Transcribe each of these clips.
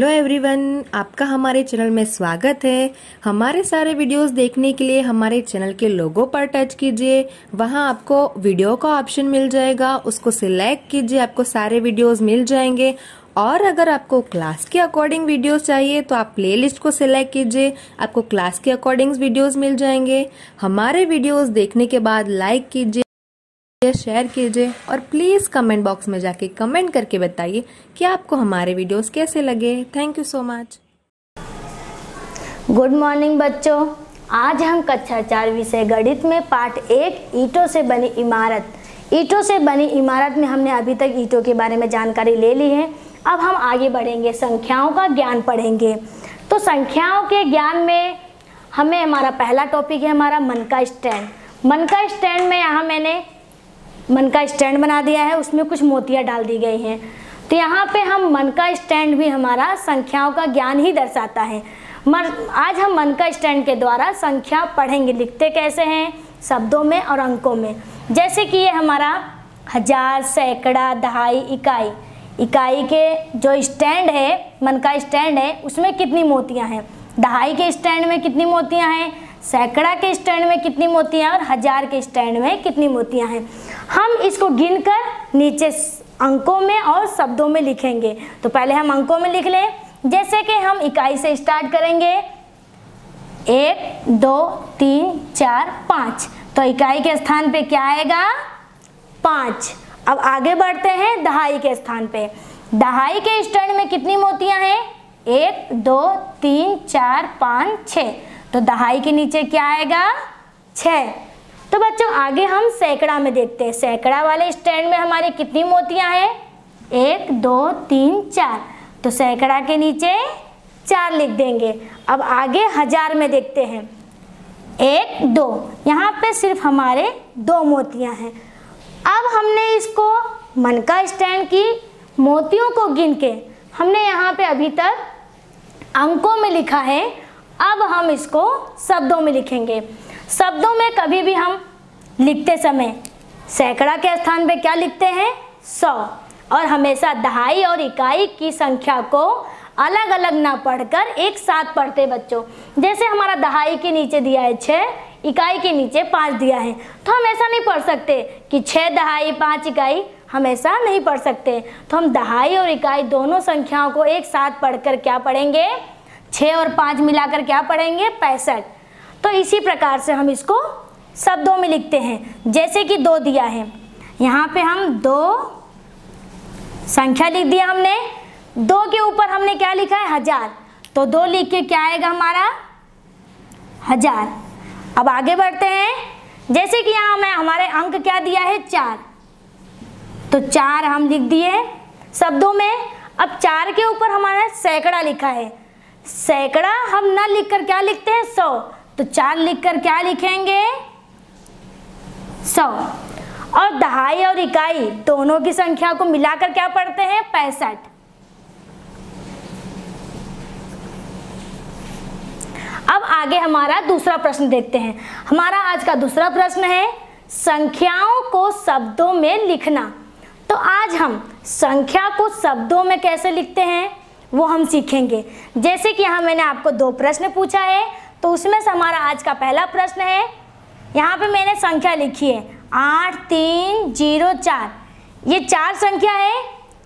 Hello everyone, आपका हमारे channel में स्वागत है। हमारे सारे वीडियोस देखने के लिए हमारे चैनल के लोगो पर टच कीजिए। वहां आपको वीडियो का ऑप्शन मिल जाएगा, उसको सिलेक्ट कीजिए, आपको सारे वीडियोस मिल जाएंगे। और अगर आपको क्लास के अकॉर्डिंग वीडियोस चाहिए तो आप प्लेलिस्ट को सिलेक्ट कीजिए, आपको क्लास के अकॉर्डिंग वीडियोस मिल जाएंगे। हमारे वीडियोस देखने के बाद लाइक कीजिए, शेयर कीजिए और प्लीज कमेंट बॉक्स में जाके कमेंट करके बताइए कि आपको हमारे वीडियोस कैसे लगे। Thank you so much. Good morning बच्चों, आज हम कक्षा 4 विषय गणित में पाठ 1 ईंटों से बनी इमारत। ईंटों से बनी इमारत में हमने अभी तक ईंटों के बारे में जानकारी ले ली है। अब हम आगे बढ़ेंगे, संख्याओं का ज्ञान पढ़ेंगे। तो संख्याओं के ज्ञान में हमारा पहला टॉपिक है हमारा मन का स्टैंड। मन का स्टैंड में यहाँ मैंने मन का स्टैंड बना दिया है, उसमें कुछ मोतियाँ डाल दी गई हैं। तो यहाँ पे हम मन का स्टैंड भी हमारा संख्याओं का ज्ञान ही दर्शाता है। आज हम मन का स्टैंड के द्वारा संख्या पढ़ेंगे। लिखते कैसे हैं? शब्दों में और अंकों में। जैसे कि ये हमारा हजार, सैकड़ा, दहाई, इकाई। इकाई के जो स्टैंड है, मन का स्टैंड है, उसमें कितनी मोतियाँ हैं? दहाई के स्टैंड में कितनी मोतियाँ हैं? सैकड़ा के स्टैंड में कितनी मोतियाँ और हजार के स्टैंड में कितनी मोतियाँ हैं? हम इसको गिनकर नीचे अंकों में और शब्दों में लिखेंगे। तो पहले हम अंकों में लिख लें। जैसे कि हम इकाई से स्टार्ट करेंगे, 1 2 3 4 5। तो इकाई के स्थान पे क्या आएगा? 5। अब आगे बढ़ते हैं दहाई के स्थान पे। दहाई के स्टैंड में कितनी मोतियाँ हैं? 1 2 3 4 5 6। तो दहाई के नीचे क्या आएगा? 6। तो बच्चों आगे हम सैकड़ा में देखते हैं। सैकड़ा वाले स्टैंड में हमारी कितनी मोतियाँ हैं? 1 2 3 4। तो सैकड़ा के नीचे 4 लिख देंगे। अब आगे हजार में देखते हैं, 1 2। यहाँ पे सिर्फ हमारे 2 मोतियाँ हैं। अब हमने इसको मन का स्टैंड की मोतियों को गिन के हमने यहाँ पे अभी तक अंकों में लिखा है। अब हम इसको शब्दों में लिखेंगे। शब्दों में कभी भी हम लिखते समय सैकड़ा के स्थान पे क्या लिखते हैं? 100। और हमेशा दहाई और इकाई की संख्या को अलग अलग ना पढ़कर एक साथ पढ़ते बच्चों। जैसे हमारा दहाई के नीचे दिया है 6, इकाई के नीचे 5 दिया है, तो हम ऐसा नहीं पढ़ सकते कि 6 दहाई 5 इकाई, हम ऐसा नहीं पढ़ सकते। तो हम दहाई और इकाई दोनों संख्याओं को एक साथ पढ़कर क्या पढ़ेंगे? 6 और 5 मिलाकर क्या पढ़ेंगे? 65। तो इसी प्रकार से हम इसको शब्दों में लिखते हैं। जैसे कि 2 दिया है, यहाँ पे हम 2 संख्या लिख दिया हमने। 2 के ऊपर हमने क्या लिखा है? हजार। तो 2 लिख के क्या आएगा हमारा? हजार। अब आगे बढ़ते हैं। जैसे कि यहाँ में हमारे अंक क्या दिया है? 4। तो 4 हम लिख दिए शब्दों में। अब 4 के ऊपर हमारा सैकड़ा लिखा है। सैकड़ा हम ना लिखकर क्या लिखते हैं? 100। तो 4 लिखकर क्या लिखेंगे? 100। और दहाई और इकाई दोनों की संख्या को मिलाकर क्या पढ़ते हैं? 65। अब आगे हमारा दूसरा प्रश्न देखते हैं। हमारा आज का दूसरा प्रश्न है संख्याओं को शब्दों में लिखना। तो आज हम संख्या को शब्दों में कैसे लिखते हैं वो हम सीखेंगे। जैसे कि यहाँ मैंने आपको 2 प्रश्न पूछा है, तो उसमें से हमारा आज का पहला प्रश्न है, यहाँ पे मैंने संख्या लिखी है 8 3 0 4। ये 4 संख्या है।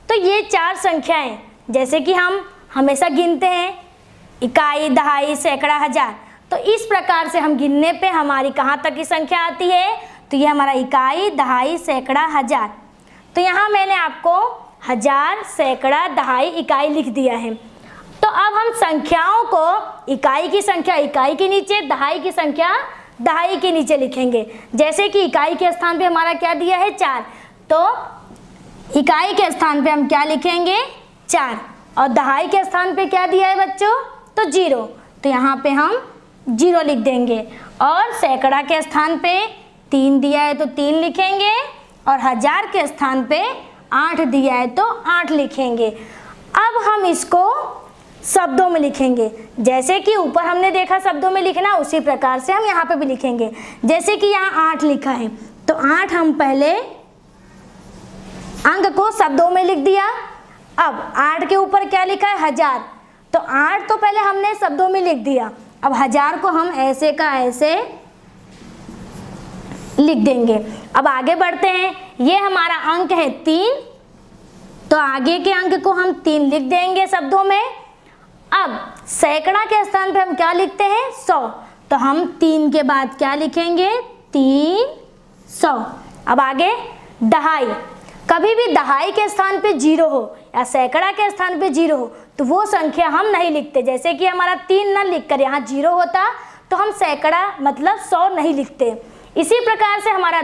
तो ये 4 संख्याएं जैसे कि हम हमेशा गिनते हैं, इकाई, दहाई, सैकड़ा, हजार। तो इस प्रकार से हम गिनने पे हमारी कहाँ तक की संख्या आती है? तो ये हमारा इकाई, दहाई, सैकड़ा, हजार। तो यहाँ मैंने आपको हजार, सैकड़ा, दहाई, इकाई लिख दिया है। तो अब हम संख्याओं को इकाई की संख्या इकाई के नीचे, दहाई की संख्या दहाई के नीचे लिखेंगे। जैसे कि इकाई के स्थान पे हमारा क्या दिया है? 4। तो इकाई के स्थान पे हम क्या लिखेंगे? 4। और दहाई के स्थान पे क्या दिया है बच्चों? तो 0। तो यहाँ पे हम 0 लिख देंगे। और सैकड़ा के स्थान पे 3 दिया है तो 3 लिखेंगे। और हजार के स्थान पे 8 दिया है तो 8 लिखेंगे। अब हम इसको शब्दों में लिखेंगे। जैसे कि ऊपर हमने देखा शब्दों में लिखना, उसी प्रकार से हम यहाँ पे भी लिखेंगे। जैसे कि यहाँ 8 लिखा है, तो 8 हम पहले अंक को शब्दों में लिख दिया। अब 8 के ऊपर क्या लिखा है? हजार। तो 8 तो पहले हमने शब्दों में लिख दिया, अब 1000 को हम ऐसे का ऐसे लिख देंगे। अब आगे बढ़ते हैं, ये हमारा अंक है 3, तो आगे के अंक को हम 3 लिख देंगे शब्दों में। अब सैकड़ा के स्थान पे हम क्या लिखते हैं 100, तो हम 3 के बाद क्या लिखेंगे 300। अब आगे दहाई, कभी भी दहाई के स्थान पे 0 हो या सैकड़ा के स्थान पे 0 हो तो वो संख्या हम नहीं लिखते। जैसे कि हमारा 3 न लिखकर यहाँ 0 होता तो हम सैकड़ा मतलब 100 नहीं लिखते। इसी प्रकार से हमारा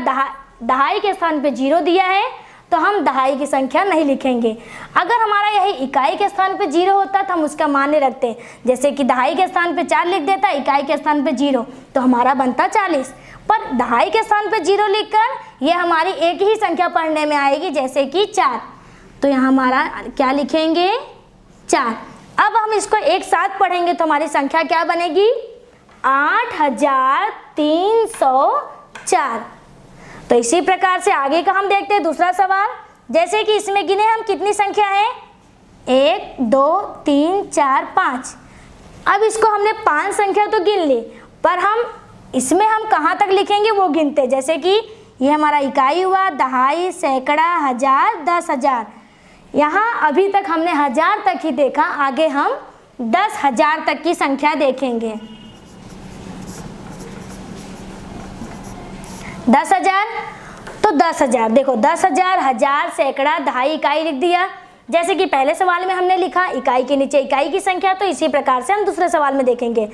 दहाई के स्थान पे 0 दिया है तो हम दहाई की संख्या नहीं लिखेंगे। अगर हमारा यही इकाई के स्थान पे 0 होता तो हम उसका मान्य रखते हैं। जैसे कि दहाई के स्थान पे 4 लिख देता, इकाई के स्थान पे 0, तो हमारा बनता 40। पर दहाई के स्थान पे 0 लिखकर ये हमारी एक ही संख्या पढ़ने में आएगी, जैसे कि 4, तो यहाँ हमारा क्या लिखेंगे 4। अब हम इसको एक साथ पढ़ेंगे तो हमारी संख्या क्या बनेगी 8304। तो इसी प्रकार से आगे का हम देखते हैं दूसरा सवाल। जैसे कि इसमें गिने हम कितनी संख्या है 1 2 3 4 5। अब इसको हमने 5 संख्या तो गिन ली, पर हम इसमें हम कहाँ तक लिखेंगे वो गिनते। जैसे कि ये हमारा इकाई हुआ, दहाई, सैकड़ा, 1000, 10,000। यहाँ अभी तक हमने 1000 तक ही देखा, आगे हम 10,000 तक की संख्या देखेंगे। 10,000, तो 10,000 देखो 10,000, 1000, सैकड़ा, दहाई, इकाई लिख दिया। जैसे कि पहले सवाल में हमने लिखा इकाई के नीचे इकाई की संख्या, तो इसी प्रकार से हम दूसरे सवाल में देखेंगे।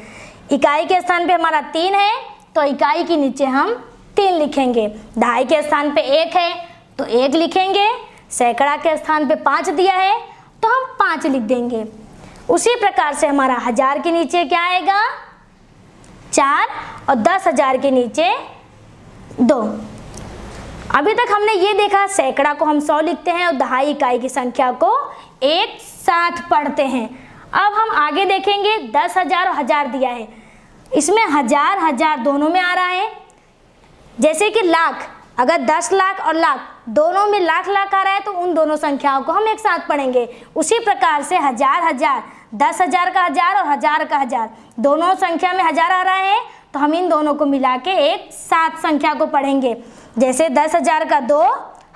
इकाई के स्थान पे हमारा 3 है तो इकाई के नीचे हम 3 लिखेंगे। दहाई के स्थान पे 1 है तो 1 लिखेंगे। सैकड़ा के स्थान पे 5 दिया है तो हम 5 लिख देंगे। उसी प्रकार से हमारा 1000 के नीचे क्या आएगा 4 और 10,000 के नीचे 2। अभी तक हमने ये देखा सैकड़ा को हम 100 लिखते हैं और दहाई इकाई की संख्या को एक साथ पढ़ते हैं। अब हम आगे देखेंगे 10,000 और 1000 दिया है, इसमें 1000 1000 दोनों में आ रहा है। जैसे कि लाख, अगर 10 लाख और लाख दोनों में लाख लाख आ रहा है तो उन दोनों संख्याओं को हम एक साथ पढ़ेंगे। उसी प्रकार से 1000 1000, 10,000 का 1000 और 1000 का 1000 दोनों संख्या में 1000 आ रहा है तो हम इन दोनों को मिला के एक साथ संख्या को पढ़ेंगे। जैसे 10,000 का 2,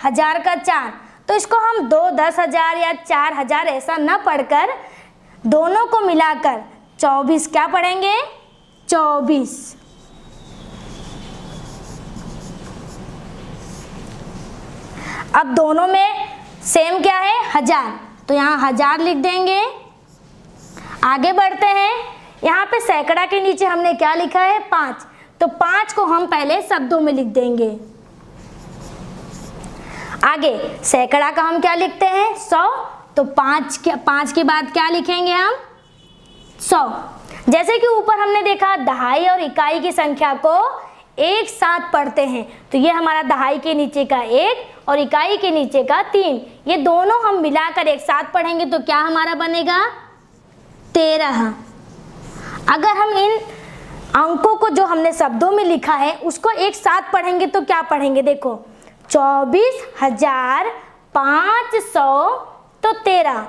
1000 का 4, तो इसको हम 2 10,000 या 4,000 ऐसा न पढ़कर दोनों को मिलाकर 24 क्या पढ़ेंगे 24। अब दोनों में सेम क्या है 1000, तो यहाँ 1000 लिख देंगे। आगे बढ़ते हैं, यहाँ पे सैकड़ा के नीचे हमने क्या लिखा है 5, तो 5 को हम पहले शब्दों में लिख देंगे। आगे सैकड़ा का हम क्या लिखते हैं 100, तो 5 के बाद क्या लिखेंगे हम 100। जैसे कि ऊपर हमने देखा दहाई और इकाई की संख्या को एक साथ पढ़ते हैं, तो ये हमारा दहाई के नीचे का 1 और इकाई के नीचे का 3, ये दोनों हम मिलाकर एक साथ पढ़ेंगे तो क्या हमारा बनेगा 13। अगर हम इन अंकों को जो हमने शब्दों में लिखा है उसको एक साथ पढ़ेंगे तो क्या पढ़ेंगे, देखो 24,500 तो 13।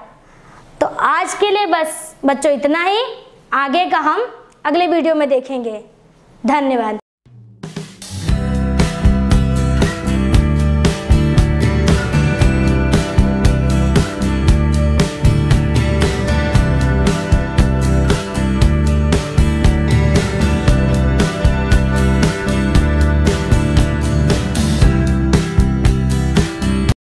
तो आज के लिए बस बच्चों इतना ही, आगे का हम अगले वीडियो में देखेंगे। धन्यवाद।